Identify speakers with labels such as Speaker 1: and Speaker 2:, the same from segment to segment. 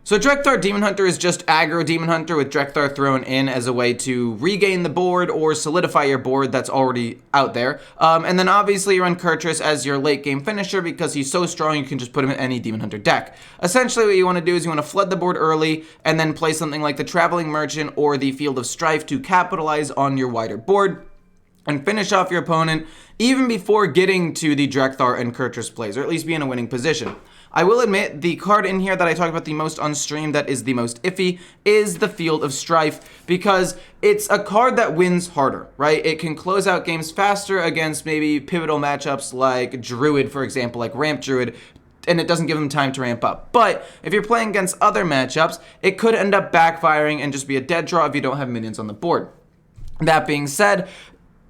Speaker 1: So Drek'Thar Demon Hunter is just aggro Demon Hunter with Drek'Thar thrown in as a way to regain the board or solidify your board that's already out there. And then obviously you run Kurtrus as your late game finisher because he's so strong you can just put him in any Demon Hunter deck. Essentially what you want to do is you want to flood the board early and then play something like the Traveling Merchant or the Field of Strife to capitalize on your wider board and finish off your opponent even before getting to the Drek'Thar and Kurtrus plays, or at least be in a winning position. I will admit, the card in here that I talked about the most on stream that is the most iffy is the Field of Strife, because it's a card that wins harder, right? It can close out games faster against maybe pivotal matchups like Druid, for example, like Ramp Druid, and it doesn't give them time to ramp up. But if you're playing against other matchups, it could end up backfiring and just be a dead draw if you don't have minions on the board. That being said,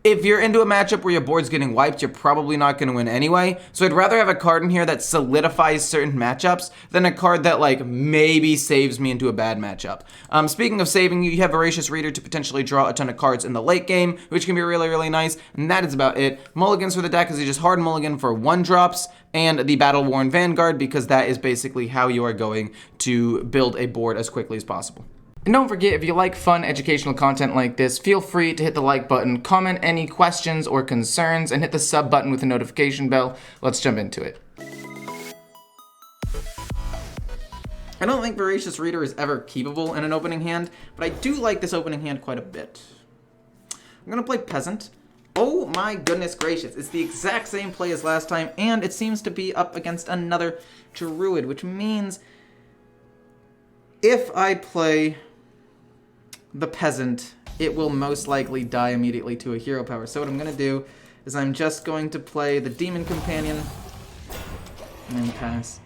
Speaker 1: if you're into a matchup where your board's getting wiped, you're probably not going to win anyway. So I'd rather have a card in here that solidifies certain matchups than a card that like maybe saves me into a bad matchup. Speaking of saving you, you have Voracious Reader to potentially draw a ton of cards in the late game, which can be really, really nice. And that is about it. Mulligans for the deck is you just hard mulligan for 1-drops and the Battle-Worn Vanguard, because that is basically how you are going to build a board as quickly as possible. And don't forget, if you like fun educational content like this, feel free to hit the like button, comment any questions or concerns, and hit the sub button with the notification bell. Let's jump into it. I don't think Voracious Reader is ever keepable in an opening hand, but I do like this opening hand quite a bit. I'm gonna play Peasant. Oh my goodness gracious, it's the exact same play as last time, and it seems to be up against another Druid, which means if I play the Peasant, it will most likely die immediately to a hero power. So what I'm going to do is I'm just going to play the Demon Companion and then pass.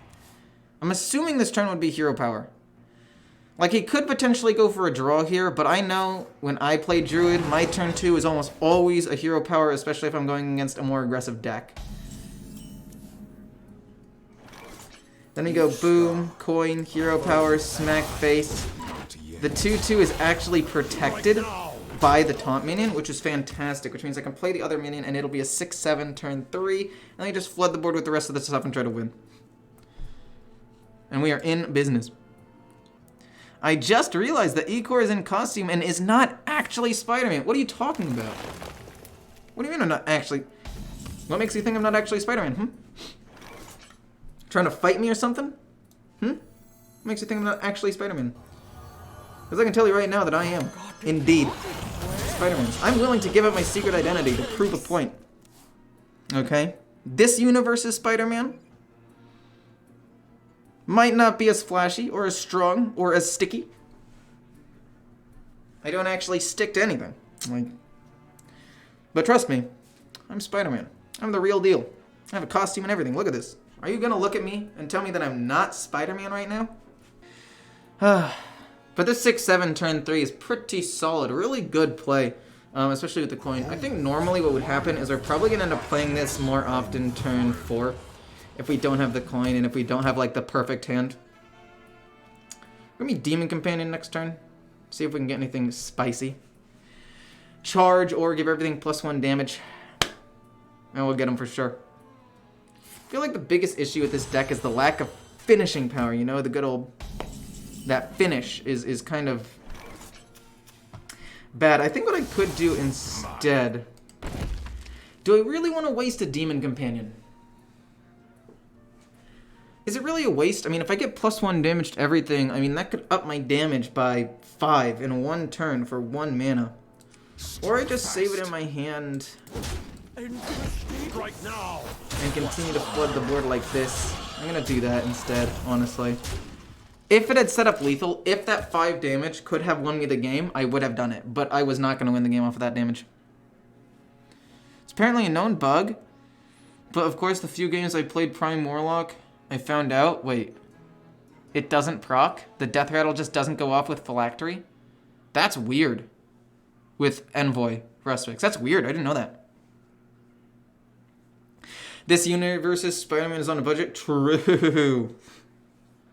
Speaker 1: I'm assuming this turn would be hero power. Like, he could potentially go for a draw here, but I know when I play Druid, my turn 2 is almost always a hero power, especially if I'm going against a more aggressive deck. Then we go boom, coin, hero power, smack face. The 2/2 is actually protected by the taunt minion, which is fantastic, which means I can play the other minion and it'll be a 6/7 turn 3, and then I just flood the board with the rest of the stuff and try to win. And we are in business. I just realized that Ecor is in costume and is not actually Spider-Man. What are you talking about? What do you mean I'm not actually... What makes you think I'm not actually Spider-Man, Trying to fight me or something? What makes you think I'm not actually Spider-Man? Because I can tell you right now that I am, indeed, Spider-Man. I'm willing to give up my secret identity to prove a point. Okay? This universe's Spider-Man might not be as flashy or as strong or as sticky. I don't actually stick to anything. But trust me, I'm Spider-Man. I'm the real deal. I have a costume and everything. Look at this. Are you going to look at me and tell me that I'm not Spider-Man right now? But this 6/7 turn 3 is pretty solid. Really good play, especially with the coin. I think normally what would happen is we're probably going to end up playing this more often turn 4 if we don't have the coin and if we don't have like the perfect hand. We're going to be Demon Companion next turn. See if we can get anything spicy. Charge or give everything +1 damage. And we'll get him for sure. I feel like the biggest issue with this deck is the lack of finishing power, you know, the good old... That finish is kind of bad. I think what I could do instead... Do I really want to waste a Demon Companion? Is it really a waste? I mean, if I get +1 damage to everything, I mean, that could up my damage by 5 in 1 turn for 1 mana. Or I just save it in my hand and continue to flood the board like this. I'm going to do that instead, honestly. If it had set up lethal, if that 5 damage could have won me the game, I would have done it. But I was not going to win the game off of that damage. It's apparently a known bug. But of course, the few games I played Prime Warlock, I found out, wait, it doesn't proc? The death rattle just doesn't go off with Phylactery? That's weird. With Envoy Rustfix. That's weird, I didn't know that. This universe's Spider-Man is on a budget? True.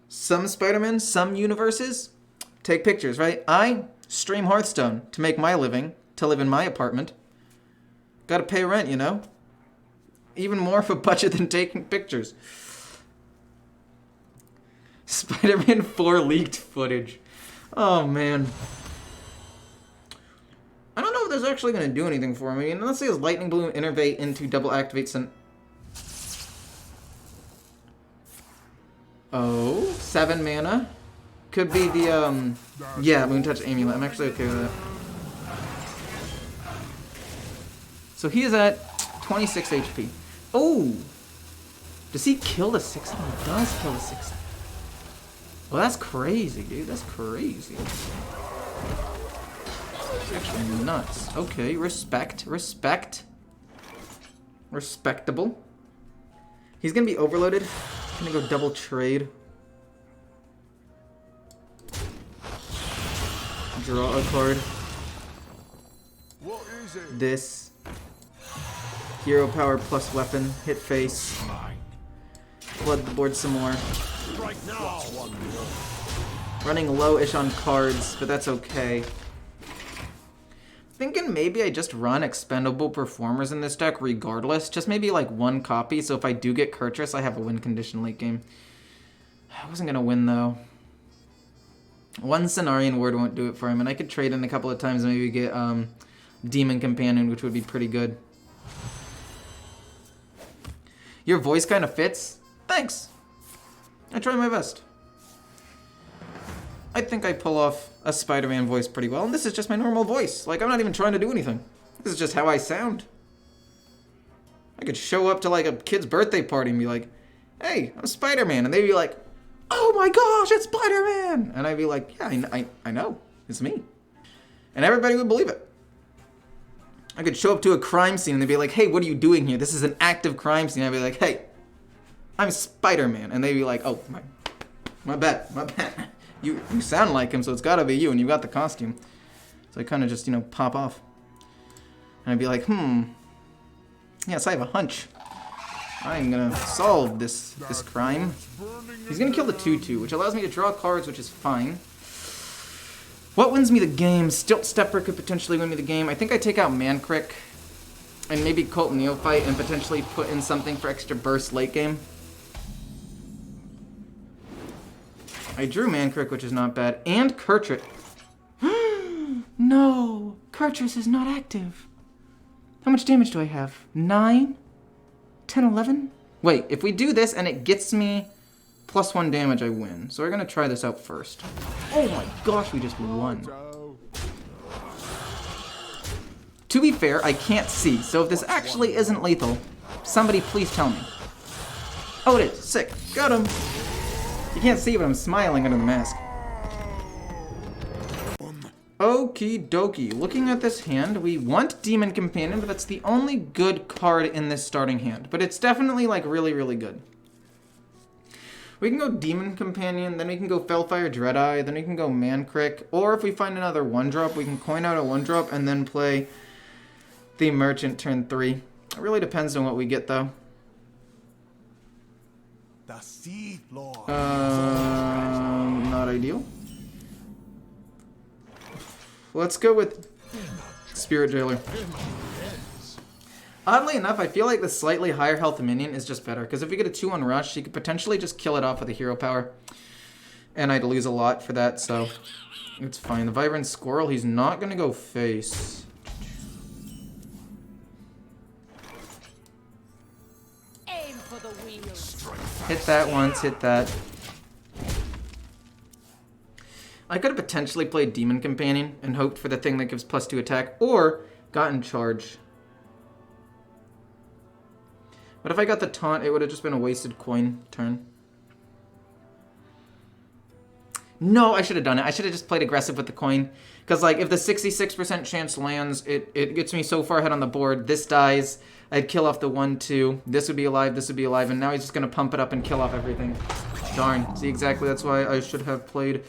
Speaker 1: Some Spider-Man, some universes, take pictures, right? I stream Hearthstone to make my living, to live in my apartment. Gotta pay rent, you know? Even more of a budget than taking pictures. Spider-Man 4 leaked footage. Oh, man. I don't know if that's actually going to do anything for me. And let's say his Lightning Bloom innervate into double activate some... Oh, 7 mana. Could be the, yeah, Moontouch Amulet. I'm actually okay with that. So he is at 26 HP. Oh! Does he kill the 6? He does kill the 6. Well, that's crazy, dude. That's crazy. That's actually nuts. Okay, respect. Respect. Respectable. He's gonna be overloaded. I'm gonna go double trade. Draw a card. This. Hero power plus weapon. Hit face. Flood the board some more. Running low-ish on cards, but that's okay. Thinking maybe I just run expendable performers in this deck regardless. Just maybe like 1 copy, so if I do get Kurtrus, I have a win condition late game. I wasn't gonna win though. 1 Cenarian Word won't do it for him, and I could trade in a couple of times and maybe get Demon Companion, which would be pretty good. Your voice kind of fits. Thanks. I try my best. I think I pull off a Spider-Man voice pretty well, and this is just my normal voice. Like, I'm not even trying to do anything. This is just how I sound. I could show up to, like, a kid's birthday party and be like, hey, I'm Spider-Man, and they'd be like, oh my gosh, it's Spider-Man! And I'd be like, yeah, I know. It's me. And everybody would believe it. I could show up to a crime scene and they'd be like, hey, what are you doing here? This is an active crime scene. I'd be like, hey, I'm Spider-Man. And they'd be like, oh, my bad. You sound like him, so it's gotta be you, and you got the costume. So I kind of just, pop off. And I'd be like, yes, I have a hunch. I'm gonna solve this crime. He's gonna kill the 2/2, which allows me to draw cards, which is fine. What wins me the game? Stilt Stepper could potentially win me the game. I think I take out Mancrick and maybe Cult Neophyte and potentially put in something for extra burst late game. I drew Mancrick, which is not bad, and Kurtrus. No, Kurtrus is not active. How much damage do I have? 9? 10, 11? Wait, if we do this and it gets me +1 damage, I win. So we're gonna try this out first. Oh my gosh, we just won. To be fair, I can't see, so if this actually isn't lethal, somebody please tell me. Oh, it is. Sick. Got him. You can't see, but I'm smiling under the mask. Okie dokie. Looking at this hand, we want Demon Companion, but that's the only good card in this starting hand. But it's definitely, like, really, really good. We can go Demon Companion, then we can go Fellfire Dreadeye, then we can go Mancrick, or if we find another 1-drop, we can coin out a 1-drop and then play the Merchant turn 3. It really depends on what we get, though. Not ideal. Let's go with Spirit Jailer. Oddly enough, I feel like the slightly higher health minion is just better, because if we get a 2-1 rush, he could potentially just kill it off with a hero power. And I'd lose a lot for that, so it's fine. The Vibrant Squirrel, he's not going to go face.
Speaker 2: Aim for the wheels.
Speaker 1: Hit that once, hit that. I could have potentially played Demon Companion and hoped for the thing that gives +2 attack, or gotten Charge. But if I got the taunt, it would have just been a wasted coin turn. No, I should have done it. I should have just played aggressive with the coin. Because, like, if the 66% chance lands, it gets me so far ahead on the board. This dies. I'd kill off the 1-2. This would be alive, and now he's just going to pump it up and kill off everything. Darn. See, exactly, that's why I should have played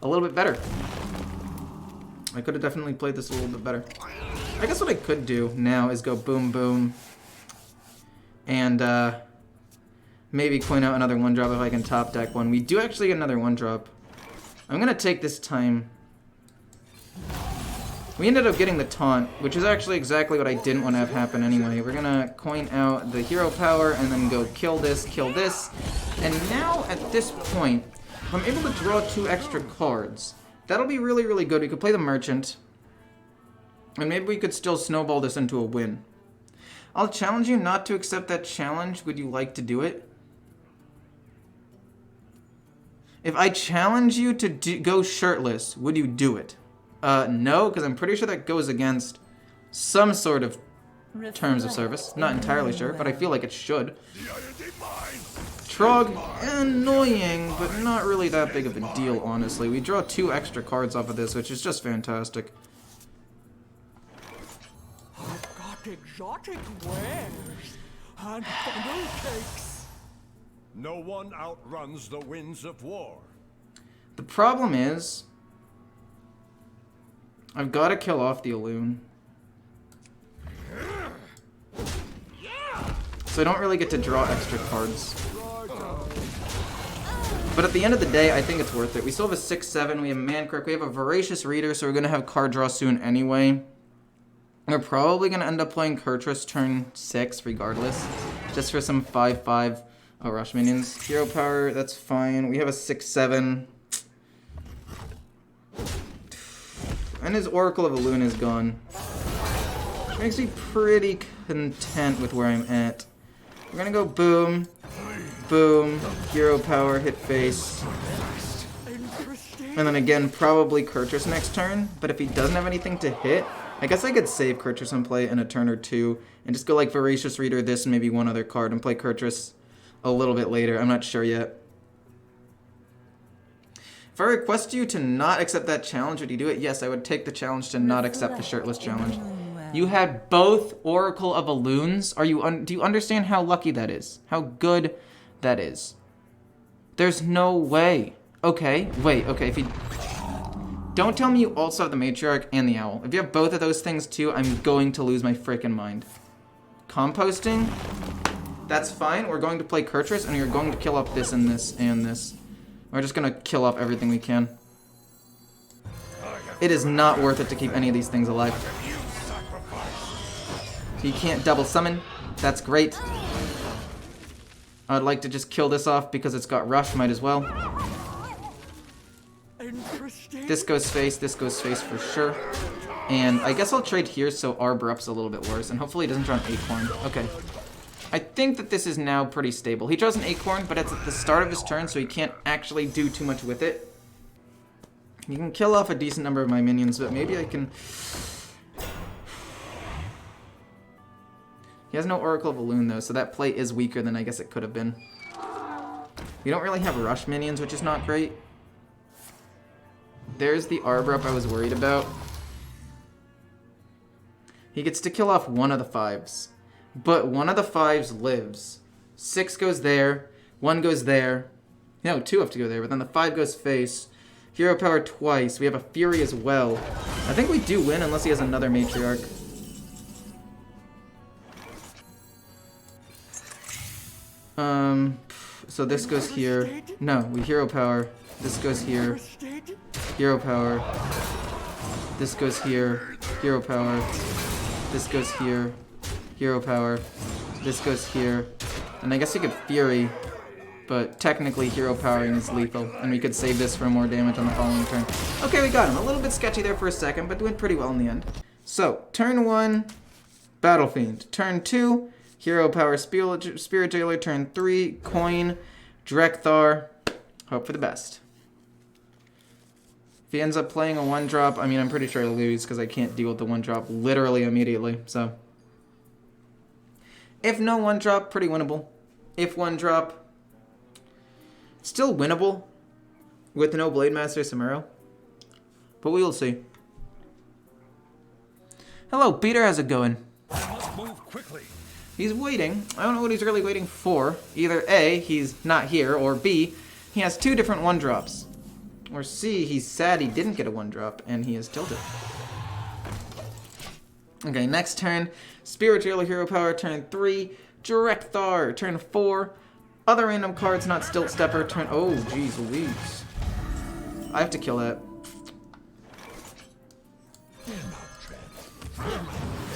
Speaker 1: a little bit better. I could have definitely played this a little bit better. I guess what I could do now is go boom, boom. And maybe coin out another 1-drop if I can top deck one. We do actually get another 1-drop. I'm going to take this time. We ended up getting the taunt, which is actually exactly what I didn't want to have happen anyway. We're going to coin out the hero power and then go kill this. And now at this point, I'm able to draw 2 extra cards. That'll be really, really good. We could play the Merchant. And maybe we could still snowball this into a win. I'll challenge you not to accept that challenge. Would you like to do it? If I challenge you to go shirtless, would you do it? No, because I'm pretty sure that goes against some sort of terms of service. Not entirely sure, but I feel like it should. Trog, annoying, but not really that big of a deal, honestly. We draw 2 extra cards off of this, which is just fantastic.
Speaker 3: I've got exotic wares and funnel cakes.
Speaker 4: No one outruns the winds of war.
Speaker 1: The problem is, I've got to kill off the Elune. So I don't really get to draw extra cards. But at the end of the day, I think it's worth it. We still have a 6-7, we have a Mancrook, we have a Voracious Reader, so we're going to have card draw soon anyway. We're probably going to end up playing Kurtrus turn 6 regardless. Just for some 5-5 rush minions. Hero power, that's fine. We have a 6-7. And his Oracle of Elune is gone. Which makes me pretty content with where I'm at. We're going to go boom. Boom, hero power, hit face. And then again, probably Kurtrus next turn. But if he doesn't have anything to hit, I guess I could save Kurtrus and play in a turn or 2. And just go like Voracious Reader, this, and maybe one other card. And play Kurtrus a little bit later. I'm not sure yet. If I request you to not accept that challenge, would you do it? Yes, I would take the challenge to not accept the shirtless challenge. You had both Oracle of Elunes. Are you? Do you understand how lucky that is? How good that is? There's no way. Okay, wait. Okay, if you don't tell me you also have the Matriarch and the Owl. If you have both of those things too, I'm going to lose my freaking mind. Composting. That's fine. We're going to play Kurtrus, and you're going to kill off this and this and this. We're just gonna kill off everything we can. It is not worth it to keep any of these things alive. So you can't double summon. That's great. I'd like to just kill this off because it's got rush. Might as well. This goes face for sure. And I guess I'll trade here so Arbor up's a little bit worse. And hopefully he doesn't draw an Acorn. Okay. I think that this is now pretty stable. He draws an Acorn, but it's at the start of his turn, so he can't actually do too much with it. You can kill off a decent number of my minions, but maybe I can... He has no Oracle of Elune, though, so that play is weaker than I guess it could have been. We don't really have rush minions, which is not great. There's the Arbor up I was worried about. He gets to kill off one of the 5s. But one of the 5s lives. 6 goes there. 1 goes there. No, 2 have to go there, but then the 5 goes face. Hero power twice. We have a Fury as well. I think we do win unless he has another Matriarch. So this goes here. No, we hero power. This goes here. Hero power. This goes here. Hero power. This goes here. Hero power. This goes here. And I guess you could Fury, but technically hero powering is lethal, and we could save this for more damage on the following turn. Okay, we got him. A little bit sketchy there for a second, but doing pretty well in the end. So, turn 1, Battle Fiend. Turn 2, hero power Spirit Jailer. Turn 3, Coin, Drek'Thar. Hope for the best. If he ends up playing a 1-drop, I mean, I'm pretty sure I'll lose because I can't deal with the 1-drop literally immediately, so... If no 1-drop, pretty winnable. If 1-drop, still winnable with no Blade Master Samuro. But we will see. Hello, Peter, how's it going?
Speaker 4: I must move quickly.
Speaker 1: He's waiting. I don't know what he's really waiting for. Either A, he's not here, or B, he has 2 different 1-drops. Or C, he's sad he didn't get a 1-drop, and he is tilted. Okay, next turn, Spirit Jailer Hero Power, turn 3, Drek'Thar, turn 4, other random cards, not Stilt Stepper, turn... Oh, jeez Louise. I have to kill that.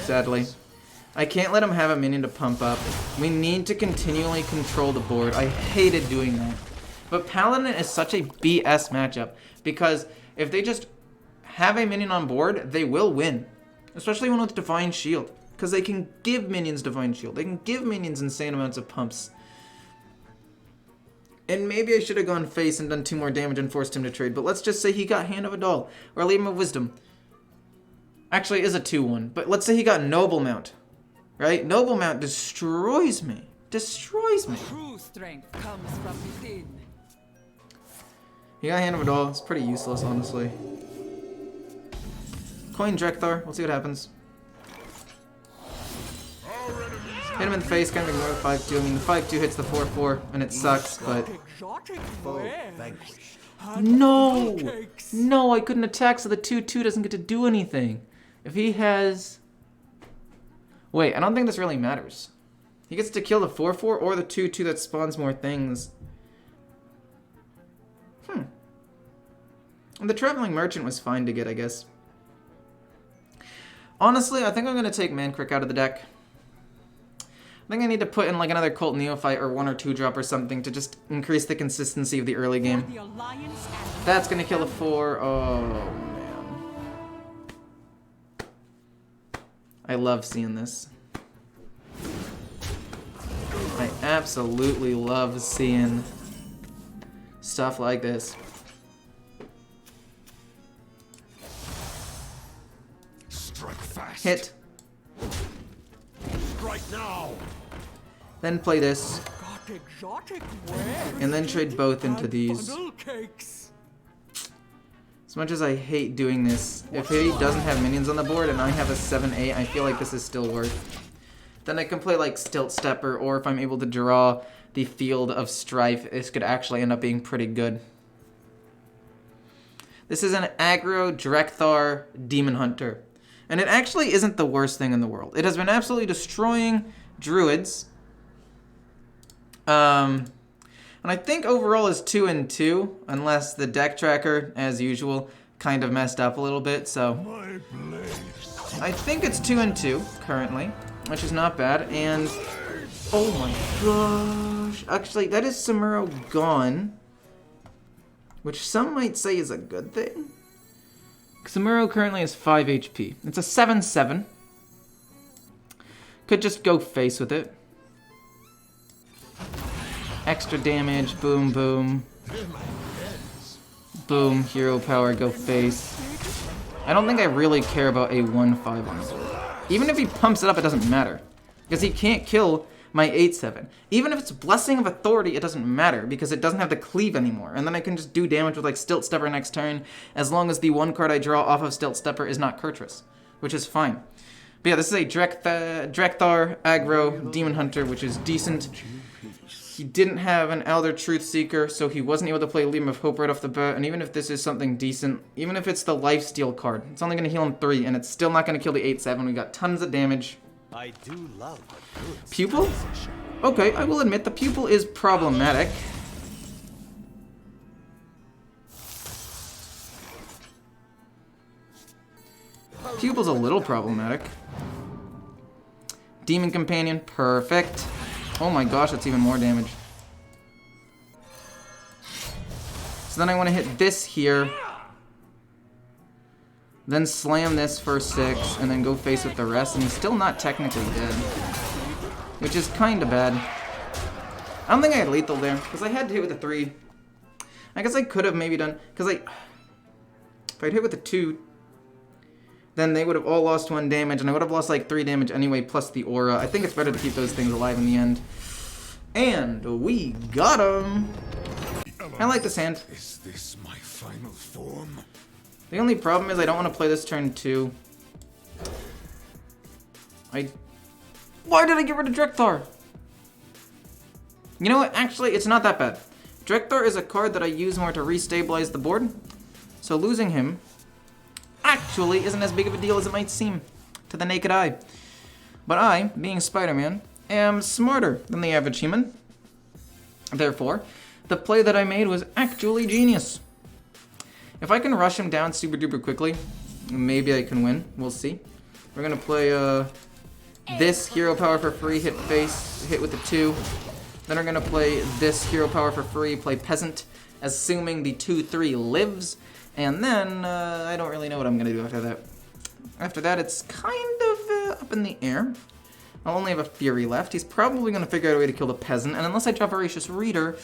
Speaker 1: Sadly. I can't let him have a minion to pump up. We need to continually control the board. I hated doing that. But Paladin is such a BS matchup because if they just have a minion on board, they will win. Especially one with Divine Shield. Because they can give minions Divine Shield. They can give minions insane amounts of pumps. And maybe I should have gone face and done 2 more damage and forced him to trade. But let's just say he got Hand of a Doll. Or Lead of Wisdom. Actually, it is a 2-1. But let's say he got Noble Mount. Right? Noble Mount destroys me. Destroys me.
Speaker 2: True strength comes from within.
Speaker 1: He got Hand of a Doll. It's pretty useless, honestly. Coin Drek'Thar. We'll see what happens. Hit him in the face, kind of ignore the 5-2. I mean, the 5-2 hits the 4-4, and it sucks, but... No! No, I couldn't attack, so the 2-2 doesn't get to do anything. If he has... Wait, I don't think this really matters. He gets to kill the 4-4 or the 2-2 that spawns more things. And the Traveling Merchant was fine to get, I guess. Honestly, I think I'm going to take Mankrik out of the deck. I think I need to put in like another Cult Neophyte or 1 or 2 drop or something to just increase the consistency of the early game. That's going to kill a 4. Oh, man. I love seeing this. I absolutely love seeing stuff like this.
Speaker 4: Strike fast.
Speaker 1: Hit.
Speaker 4: Right now.
Speaker 1: Then play this. And then trade both into these. As much as I hate doing this, if he doesn't have minions on the board and I have a 7-8, I feel like this is still worth. Then I can play like Stilt Stepper, or if I'm able to draw the Field of Strife, this could actually end up being pretty good. This is an aggro Drek'Thar Demon Hunter. And it actually isn't the worst thing in the world. It has been absolutely destroying druids. And I think overall is 2-2, unless the deck tracker, as usual, kind of messed up a little bit. So I think it's 2-2 currently, which is not bad. And oh my gosh, actually that is Samuro gone, which some might say is a good thing. Samuro currently has 5 HP. It's a 7-7. Could just go face with it. Extra damage, boom, boom. Boom, hero power, go face. I don't think I really care about a 1-5 on the board. Even if he pumps it up, it doesn't matter. Because he can't kill my 8-7. Even if it's Blessing of Authority, it doesn't matter, because it doesn't have to cleave anymore. And then I can just do damage with like Stilt Stepper next turn, as long as the 1 card I draw off of Stilt Stepper is not Kurtrus, which is fine. But yeah, this is a Drek'Thar aggro Demon Hunter, which is decent. He didn't have an Elder Truth Seeker, so he wasn't able to play Leam of Hope right off the bat. And even if this is something decent, even if it's the Lifesteal card, it's only going to heal him 3, and it's still not going to kill the 8-7. We got tons of damage.
Speaker 5: I do love a good
Speaker 1: Pupil? Okay, I will admit the Pupil is problematic. Pupil's a little problematic. Demon Companion, perfect. Oh my gosh, that's even more damage. So then I want to hit this here. Then slam this for 6, and then go face with the rest, and he's still not technically dead. Which is kind of bad. I don't think I had lethal there, because I had to hit with a 3. I guess I could have maybe done, because if I'd hit with a 2, then they would have all lost 1 damage, and I would have lost like 3 damage anyway, plus the aura. I think it's better to keep those things alive in the end. And we got him! I like this hand.
Speaker 4: Is this my final form?
Speaker 1: The only problem is I don't want to play this turn 2. Why did I get rid of Drek'Thar? You know what? Actually, it's not that bad. Drek'Thar is a card that I use more to restabilize the board. So losing him actually isn't as big of a deal as it might seem to the naked eye. But I, being Spider-Man, am smarter than the average human. Therefore, the play that I made was actually genius. If I can rush him down super duper quickly, maybe I can win. We'll see. We're gonna play this hero power for free, hit face, hit with the 2. Then we're gonna play this hero power for free, play Peasant, assuming the 2/3 lives, and then I don't really know what I'm gonna do after that. After that, it's kind of up in the air. I'll only have a Fury left. He's probably gonna figure out a way to kill the Peasant, and unless I draw Voracious Reader,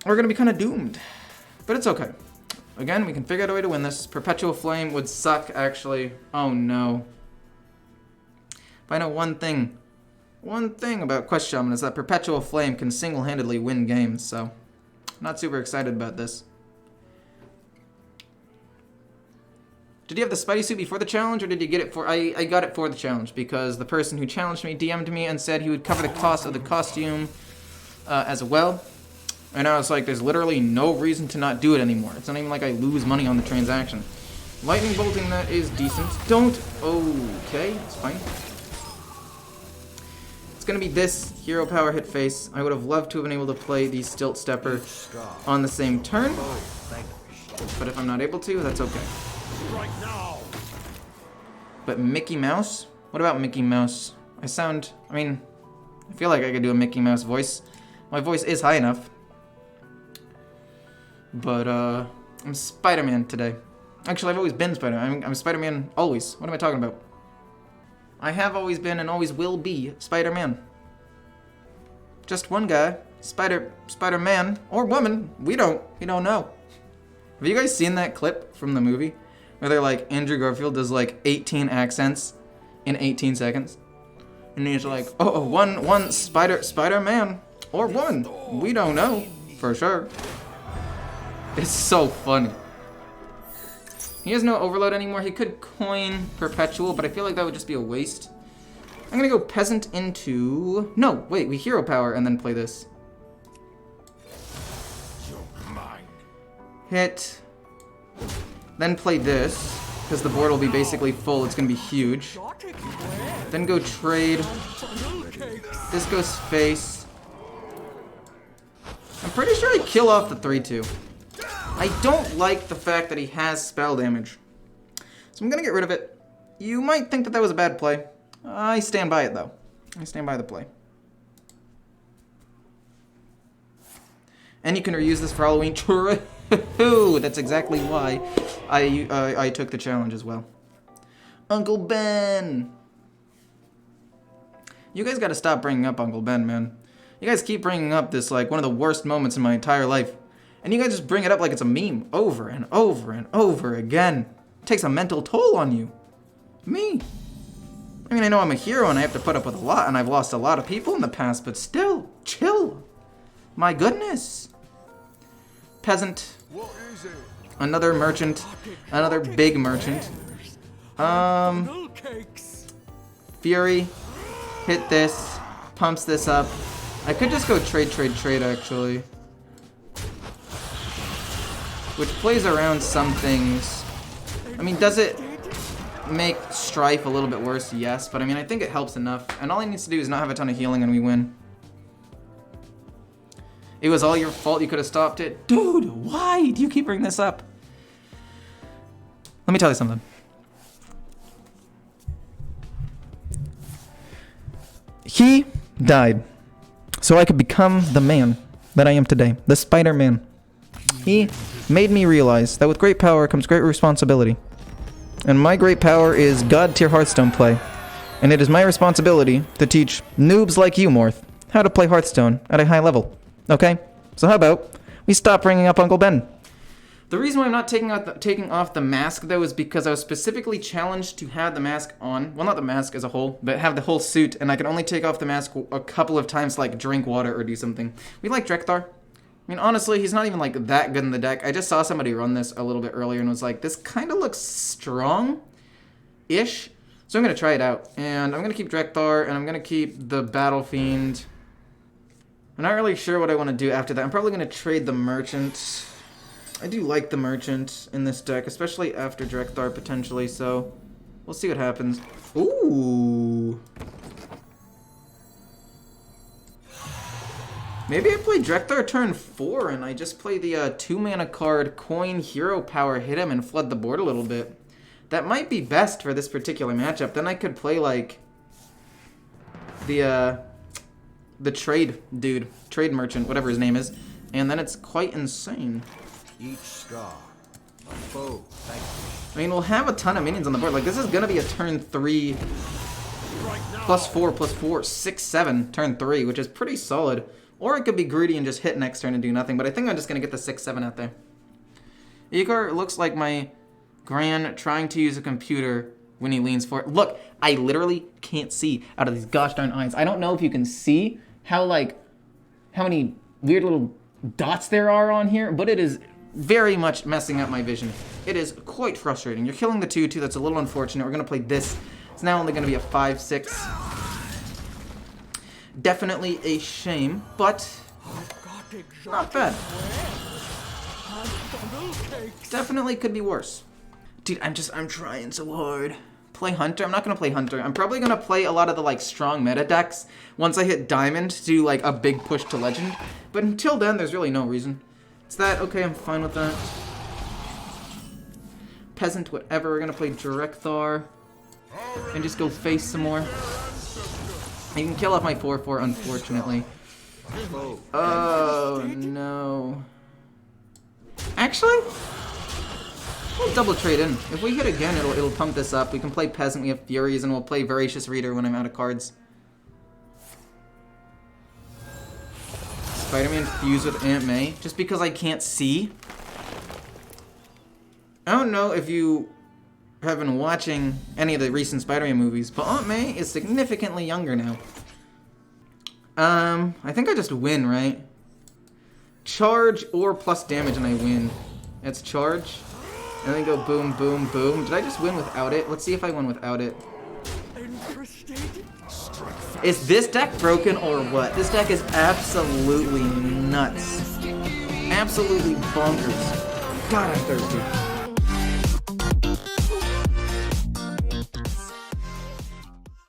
Speaker 1: we're gonna be kind of doomed. But it's okay. Again, we can figure out a way to win this. Perpetual Flame would suck, actually. Oh no. If I know one thing about Quest Shaman is that Perpetual Flame can single-handedly win games, so not super excited about this. Did you have the Spidey suit before the challenge, or did you get it for... I got it for the challenge, because the person who challenged me DM'd me and said he would cover the cost of the costume as well. And I was like, there's literally no reason to not do it anymore. It's not even like I lose money on the transaction. Lightning bolting, that is decent. Don't... Okay, it's fine. It's gonna be this hero power hit face. I would have loved to have been able to play the Stilt Stepper on the same turn. But if I'm not able to, that's okay.
Speaker 4: Right now.
Speaker 1: But Mickey Mouse? What about Mickey Mouse? I feel like I could do a Mickey Mouse voice. My voice is high enough. But, I'm Spider-Man today. Actually, I've always been Spider-Man. I'm Spider-Man always. What am I talking about? I have always been and always will be Spider-Man. Just one guy. Spider-Man. Or woman. We don't know. Have you guys seen that clip from the movie? Where they're like, Andrew Garfield does like 18 accents in 18 seconds. And he's like, one Spider-Man. Or woman. We don't know. For sure. It's so funny. He has no overload anymore. He could coin Perpetual, but I feel like that would just be a waste. I'm gonna go Peasant into... No, wait, we hero power and then play this. Hit. Then play this, because the board will be basically full. It's gonna be huge. Then go trade. This goes face. I'm pretty sure I kill off the 3/2. I don't like the fact that he has spell damage. So I'm gonna get rid of it. You might think that that was a bad play. I stand by it though. I stand by the play. And you can reuse this for Halloween. True. That's exactly why I took the challenge as well. Uncle Ben. You guys gotta stop bringing up Uncle Ben, man. You guys keep bringing up this, like, one of the worst moments in my entire life. And you guys just bring it up like it's a meme over and over and over again. It takes a mental toll on you. Me. I mean, I know I'm a hero and I have to put up with a lot, and I've lost a lot of people in the past, but still, chill. My goodness. Peasant. Another merchant. Another big merchant. Fury. Hit this. Pumps this up. I could just go trade, actually. Which plays around some things. I mean, does it make Strife a little bit worse? Yes, but I mean, I think it helps enough. And all he needs to do is not have a ton of healing and we win. It was all your fault, you could have stopped it. Dude, why do you keep bringing this up? Let me tell you something. He died so I could become the man that I am today, the Spider-Man. He made me realize that with great power comes great responsibility. And my great power is God tier Hearthstone play. And it is my responsibility to teach noobs like you, Morth, how to play Hearthstone at a high level. Okay? So how about we stop bringing up Uncle Ben? The reason why I'm not taking off the mask, though, is because I was specifically challenged to have the mask on. Well, not the mask as a whole, but have the whole suit, and I can only take off the mask a couple of times to, like, drink water or do something. We like Drek'Thar. I mean, honestly, he's not even, like, that good in the deck. I just saw somebody run this a little bit earlier and was like, this kind of looks strong-ish. So I'm going to try it out. And I'm going to keep Drek'Thar, and I'm going to keep the Battle Fiend. I'm not really sure what I want to do after that. I'm probably going to trade the Merchant. I do like the Merchant in this deck, especially after Drek'Thar, potentially, so we'll see what happens. Ooh. Maybe I play Drek'Thar turn 4 and I just play the 2-mana card, coin, hero power, hit him, and flood the board a little bit. That might be best for this particular matchup. Then I could play, like, the the trade dude, trade merchant, whatever his name is, and then it's quite insane.
Speaker 5: Each scar, a foe vanquished.
Speaker 1: I mean, we'll have a ton of minions on the board. Like, this is gonna be a turn 3 +4/+4 6/7 turn 3, which is pretty solid. Or it could be greedy and just hit next turn and do nothing. But I think I'm just gonna get the 6/7 out there. Igor looks like my gran trying to use a computer when he leans forward. Look, I literally can't see out of these gosh darn eyes. I don't know if you can see how many weird little dots there are on here, but it is very much messing up my vision. It is quite frustrating. You're killing the 2/2. That's a little unfortunate. We're gonna play this. It's now only gonna be a 5/6. Definitely a shame, but not bad. Definitely could be worse. Dude, I'm trying so hard. Play Hunter? I'm not gonna play Hunter. I'm probably gonna play a lot of the like strong meta decks once I hit Diamond to do like a big push to Legend. But until then, there's really no reason. It's that, okay, I'm fine with that. Peasant, whatever. We're gonna play Drek'Thar and just go face some more. You can kill off my 4/4, unfortunately. Oh no. Actually, we'll double trade in. If we hit again, it'll pump this up. We can play Peasant, we have Furies, and we'll play Voracious Reader when I'm out of cards. Spider-Man fuse with Aunt May, just because I can't see. I don't know if you have been watching any of the recent Spider-Man movies, but Aunt May is significantly younger now. I think I just win, right? Charge or plus damage and I win. That's charge. And then go boom, boom, boom. Did I just win without it? Let's see if I win without it. Is this deck broken or what? This deck is absolutely nuts. Absolutely bonkers. God, I'm thirsty.